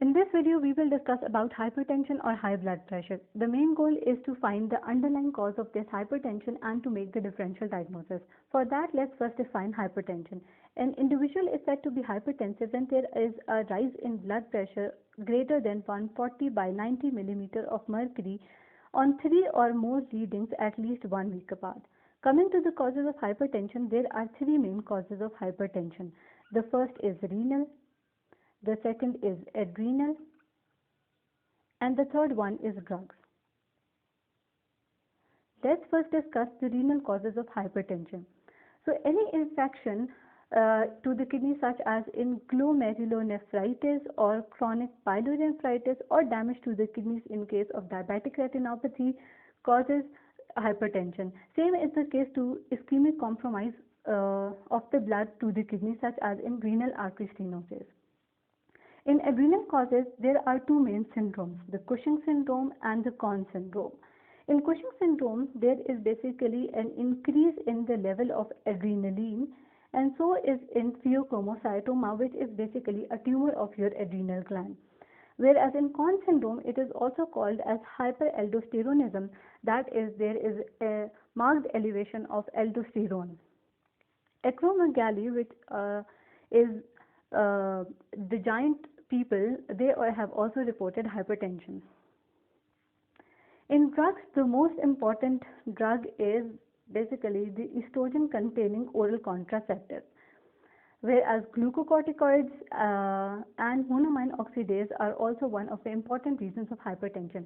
In this video, we will discuss about hypertension or high blood pressure. The main goal is to find the underlying cause of this hypertension and to make the differential diagnosis. For that, let's first define hypertension. An individual is said to be hypertensive when there is a rise in blood pressure greater than 140 by 90 millimeter of mercury on 3 or more readings at least 1 week apart. Coming to the causes of hypertension, there are 3 main causes of hypertension. The first is renal, the second is adrenal, and the third one is drugs. Let's first discuss the renal causes of hypertension. So any infection to the kidney such as in glomerulonephritis or chronic pyelonephritis or damage to the kidneys in case of diabetic retinopathy causes hypertension. Same is the case to ischemic compromise of the blood to the kidney such as in renal artery stenosis. In adrenal causes, there are 2 main syndromes, the Cushing syndrome and the Conn syndrome. In Cushing syndrome, there is basically an increase in the level of adrenaline, and so is in pheochromocytoma, which is basically a tumor of your adrenal gland. Whereas in Conn syndrome, it is also called as hyperaldosteronism, that is, there is a marked elevation of aldosterone. Acromegaly, which is the giant people, they have also reported hypertension. In drugs, the most important drug is basically the estrogen containing oral contraceptives, whereas glucocorticoids and monoamine oxidase are also one of the important reasons of hypertension.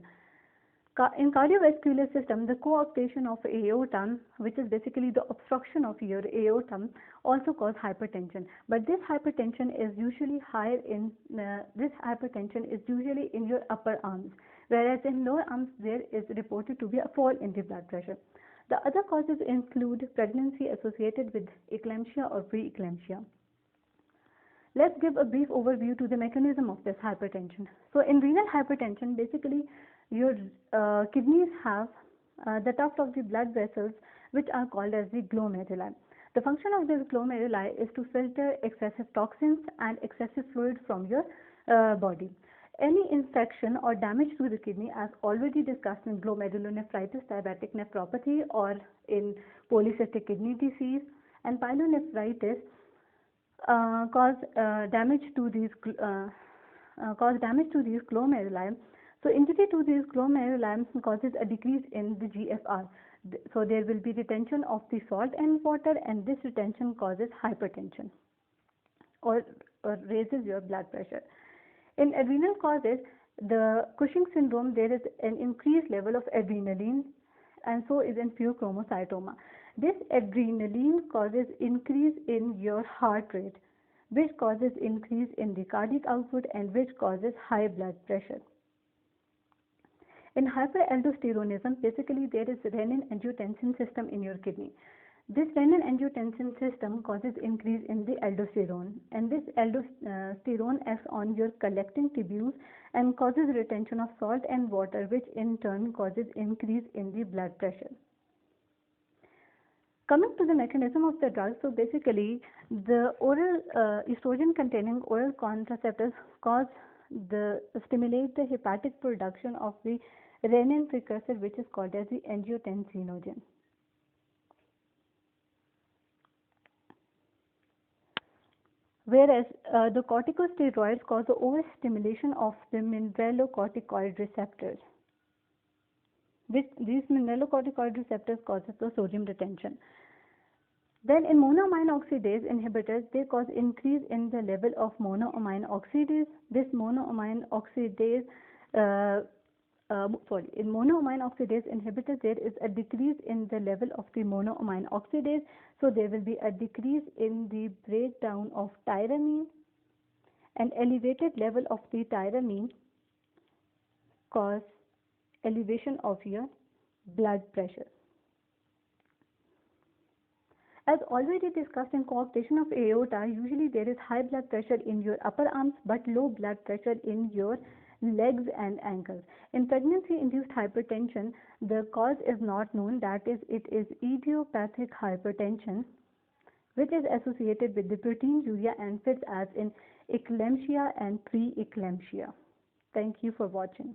In cardiovascular system, the coarctation of aorta, which is basically the obstruction of your aorta, also cause hypertension. But this hypertension is usually in your upper arms, whereas in lower arms there is reported to be a fall in the blood pressure. The other causes include pregnancy associated with eclampsia or preeclampsia. Let's give a brief overview to the mechanism of this hypertension. So in renal hypertension, basically your kidneys have the tuft of the blood vessels which are called as the glomeruli. The function of this glomeruli is to filter excessive toxins and excessive fluid from your body. Any infection or damage to the kidney, as already discussed in glomerulonephritis, diabetic nephropathy, or in polycystic kidney disease and pyelonephritis, cause damage to these glomeruli. So injury to these glomeruli causes a decrease in the GFR. So there will be retention of the salt and water, and this retention causes hypertension or raises your blood pressure. In adrenal causes, the Cushing syndrome, there is an increased level of adrenaline, and so is in pheochromocytoma. This adrenaline causes increase in your heart rate, which causes increase in the cardiac output and which causes high blood pressure. In hyperaldosteronism, basically there is renin-angiotensin system in your kidney. This renin-angiotensin system causes increase in the aldosterone, and this aldosterone acts on your collecting tubules and causes retention of salt and water, which in turn causes increase in the blood pressure. Coming to the mechanism of the drug, so basically the oral estrogen containing oral contraceptives stimulate the hepatic production of the renin precursor, which is called as the angiotensinogen. Whereas the corticosteroids cause the overstimulation of the mineralocorticoid receptors. These mineralocorticoid receptors causes the sodium retention. Then in monoamine oxidase inhibitors, they cause increase in the level of monoamine oxidase. This monoamine oxidase in monoamine oxidase inhibitor, there is a decrease in the level of the monoamine oxidase, so there will be a decrease in the breakdown of tyramine, and elevated level of the tyramine cause elevation of your blood pressure. As already discussed in coarctation of aorta, usually there is high blood pressure in your upper arms but low blood pressure in your legs and ankles. In pregnancy-induced hypertension, the cause is not known, that is, it is idiopathic hypertension, which is associated with the proteinuria and fits as in eclampsia and pre-eclampsia. Thank you for watching.